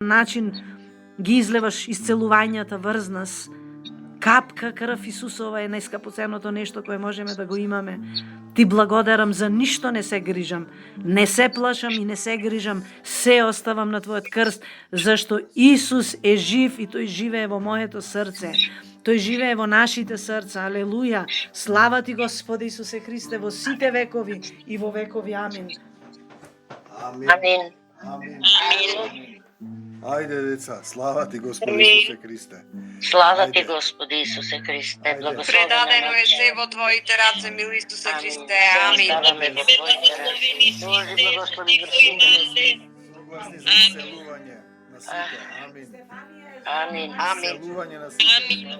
начин ги излеваш исцелувањата врз нас. Капка крв Исусова е најскапоценното нешто кое можеме да го имаме. Ти благодарам, за ништо не се грижам, не се плашам и не се грижам, се оставам на Твојот крст, зашто Исус е жив и Тој живее во моето срце. Тој живее во нашите срца. Алелуја. Слава Ти, Господи Исусе Христе, во сите векови и во векови. Амин. Амин. Амин. Амин. Амин. Ајде, деца, слава Ти, Господи Исусе Христе. Слава Ти, Господи Исусе Христе. Благословено Предадено е се во Твоите раце, мил Исусе Христе. Амин. Даваме во Твоите раце. Боже, благослови вршите. Согласни за исцелување на сите. Амин. Амин. Амин. Исцелување на сите.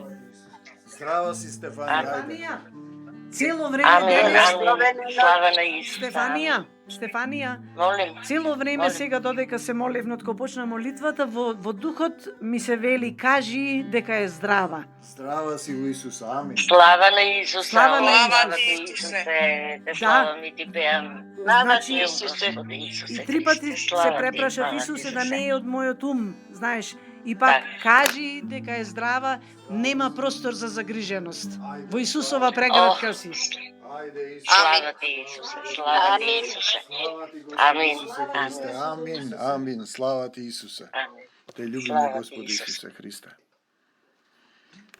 Здрава си, Стефанија. Ајде. Стефанија, цело време Амин. денес, Амин. Слава на Исуса. Стефанија, Молим. цело време Молим. сега додека се молевме, откако почна молитвата, во духот ми се вели, кажи дека е здрава. Здрава си во Исуса. Амин. Слава на Исуса. Слава на Слава Исуса. Ти, Исусе. Те славам и Ти пеам. Слава Значи, Ти, Господи Исусе И три пати Христе. се Слава Ти, препрашав слава Исусе Ти, да Исусе. не е од мојот ум, знаеш. И пак Так. кажи дека е здрава, нема простор за загриженост. Во Исусова преградка си. Ајде, Исусе. Слава Ти, Исусе. Слава Ти, Исусе. Слава Ти, Господи Амин. Исусе Христе. Амин. Амин. Слава Ти, Исусе. Амин. Те љубиме, Слава Ти, Господи Исусе. Исусе Христе.